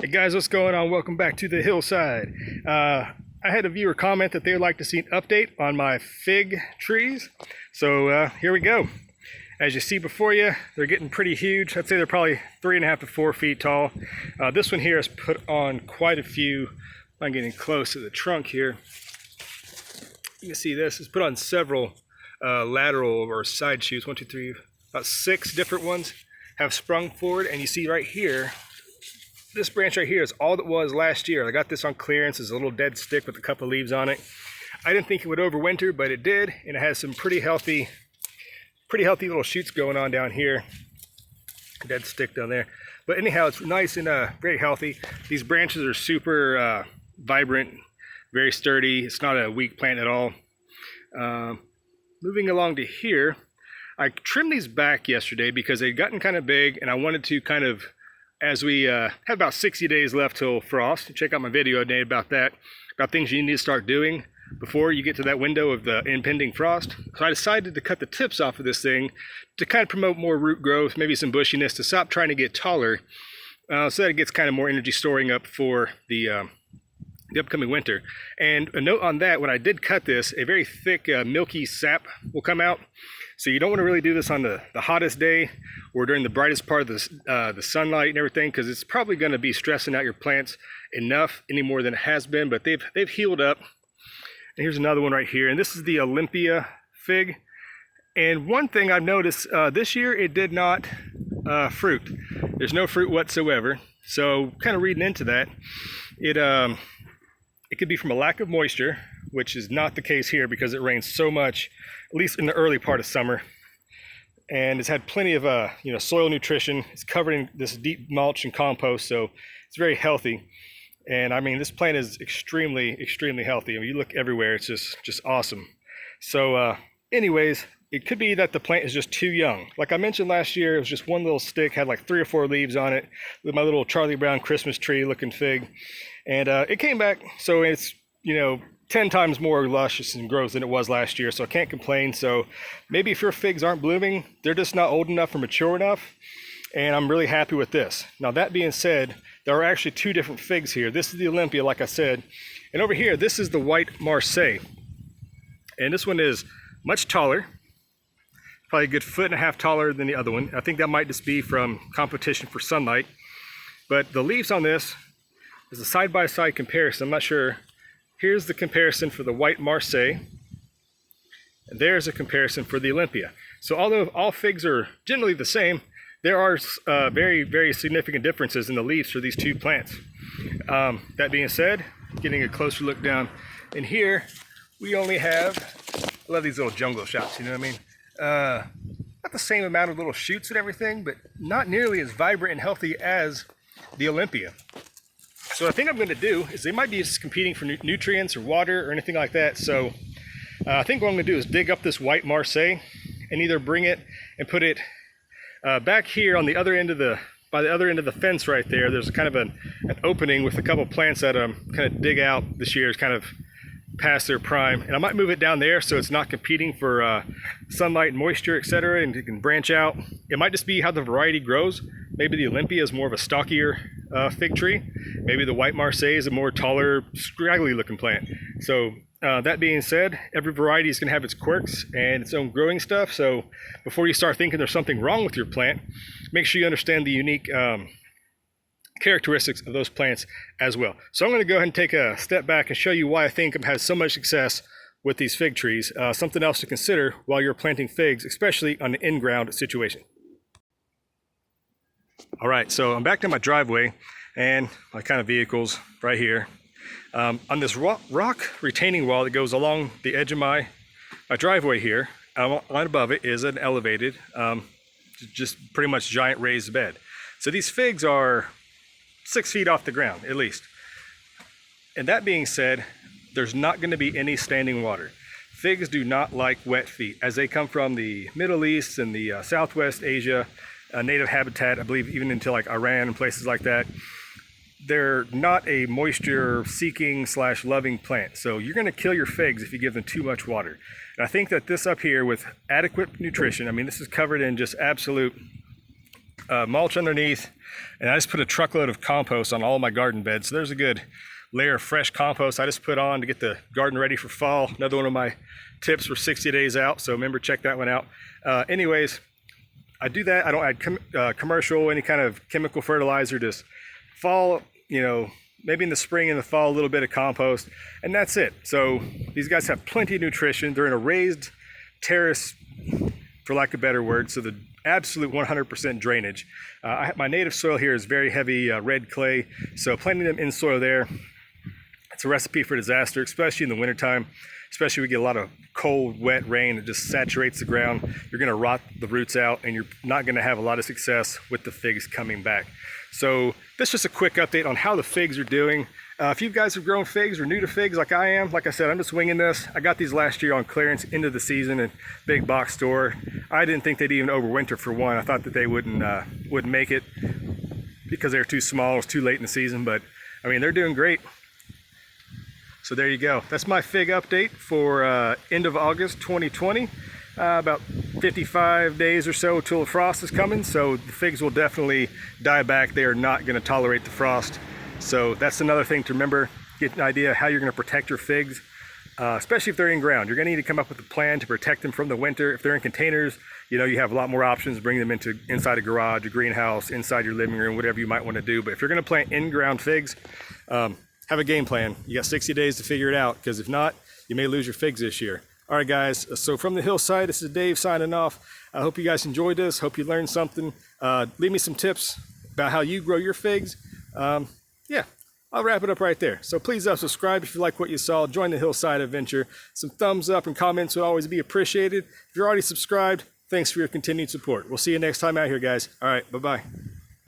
Hey guys, what's going on? Welcome back to the Hillside. I had a viewer comment that they would like to see an update on my fig trees. So here we go. As you see before you, they're getting pretty huge. I'd say they're probably 3.5 to 4 feet tall. This one here has put on quite a few. I'm getting close to the trunk here. You can see this has put on several lateral or side shoots. 1, 2, 3, about 6 different ones have sprung forward. And you see right here, this branch right here is all that was last year. I got this on clearance. It's a little dead stick with a couple of leaves on it. I didn't think it would overwinter, but it did, and it has some pretty healthy little shoots going on down here. Dead stick down there. But anyhow, it's nice and very healthy. These branches are super vibrant, very sturdy. It's not a weak plant at all. Moving along to here, I trimmed these back yesterday because they'd gotten kind of big, and I wanted to kind of, as we have about 60 days left till frost. Check out my video today about that, about things you need to start doing before you get to that window of the impending frost. So I decided to cut the tips off of this thing to kind of promote more root growth, maybe some bushiness, to stop trying to get taller, so that it gets kind of more energy storing up for the upcoming winter. And a note on that, when I did cut this, a very thick milky sap will come out. So you don't want to really do this on the hottest day or during the brightest part of the sunlight and everything, because it's probably going to be stressing out your plants enough any more than it has been. But they've healed up. And here's another one right here, and this is the Olympia fig. And one thing I've noticed this year, it did not fruit. There's no fruit whatsoever. So kind of reading into that, it could be from a lack of moisture, which is not the case here because it rains so much, at least in the early part of summer. And it's had plenty of soil nutrition. It's covered in this deep mulch and compost, so it's very healthy. And I mean, this plant is extremely healthy. I mean, you look everywhere, it's just awesome. So anyways, it could be that the plant is just too young. Like I mentioned last year, it was just one little stick, had like 3 or 4 leaves on it, with my little Charlie Brown Christmas tree looking fig. And it came back, so it's 10 times more luscious and grows than it was last year, so I can't complain. So maybe if your figs aren't blooming, they're just not old enough or mature enough, and I'm really happy with this. Now that being said, there are actually 2 different figs here. This is the Olympia, like I said, and over here, this is the white Marseille. And this one is much taller, probably a good 1.5 feet taller than the other one. I think that might just be from competition for sunlight. But the leaves on this is a side-by-side comparison. I'm not sure. Here's the comparison for the white Marseille, and there's a comparison for the Olympia. So although all figs are generally the same, there are very significant differences in the leaves for these 2 plants. That being said, getting a closer look down in here, we only have, I love these little jungle shots, you know what I mean? Not the same amount of little shoots and everything, but not nearly as vibrant and healthy as the Olympia. So I think I'm going to do is, they might be just competing for nutrients or water or anything like that. So I think what I'm going to do is dig up this white Marseille and either bring it and put it back here on the other end of by the other end of the fence right there. There's kind of an opening with a couple plants that kind of dig out this year, is kind of past their prime, and I might move it down there so it's not competing for sunlight and moisture, etc., and it can branch out. It might just be how the variety grows. Maybe the Olympia is more of a stockier fig tree. Maybe the white Marseille is a more taller, scraggly looking plant. So that being said, every variety is going to have its quirks and its own growing stuff. So before you start thinking there's something wrong with your plant, make sure you understand the unique characteristics of those plants as well. So I'm going to go ahead and take a step back and show you why I think I've had so much success with these fig trees. Something else to consider while you're planting figs, especially on an in-ground situation. All right, so I'm back to my driveway and my kind of vehicles right here. On this rock retaining wall that goes along the edge of my driveway here, on above it is an elevated, just pretty much giant raised bed. So these figs are 6 feet off the ground, at least. And that being said, there's not going to be any standing water. Figs do not like wet feet, as they come from the Middle East and the Southwest Asia, native habitat, I believe even into like Iran and places like that. They're not a moisture-seeking / loving plant. So you're going to kill your figs if you give them too much water. And I think that this up here with adequate nutrition, I mean, this is covered in just absolute mulch underneath, and I just put a truckload of compost on all my garden beds. So there's a good layer of fresh compost I just put on to get the garden ready for fall. Another one of my tips for 60 days out, so remember, check that one out. Anyways, I do that. I don't add commercial, any kind of chemical fertilizer. Just fall, you know, maybe in the spring and the fall, a little bit of compost, and that's it. So these guys have plenty of nutrition. They're in a raised terrace, for lack of a better word, so the absolute 100% drainage. My native soil here is very heavy red clay, so planting them in soil there, it's a recipe for disaster, especially in the wintertime. Especially we get a lot of cold, wet rain that just saturates the ground. You're going to rot the roots out, and you're not going to have a lot of success with the figs coming back. So this is just a quick update on how the figs are doing. If you guys have grown figs or new to figs like I am, like I said, I'm just winging this. I got these last year on clearance into the season in big box store. I didn't think they'd even overwinter for one. I thought that they wouldn't make it because they were too small. It was too late in the season, but I mean, they're doing great. So there you go. That's my fig update for end of August 2020. About 55 days or so till the frost is coming, so the figs will definitely die back. They are not going to tolerate the frost. So that's another thing to remember. Get an idea of how you're going to protect your figs, especially if they're in ground. You're going to need to come up with a plan to protect them from the winter. If they're in containers, you know, you have a lot more options. Bring them inside a garage, a greenhouse, inside your living room, whatever you might want to do. But if you're going to plant in-ground figs, have a game plan. You got 60 days to figure it out, because if not, you may lose your figs this year. All right, guys. So from the Hillside, this is Dave signing off. I hope you guys enjoyed this. Hope you learned something. Leave me some tips about how you grow your figs. Yeah, I'll wrap it up right there. So please subscribe if you like what you saw. Join the Hillside adventure. Some thumbs up and comments would always be appreciated. If you're already subscribed, thanks for your continued support. We'll see you next time out here, guys. All right, bye-bye.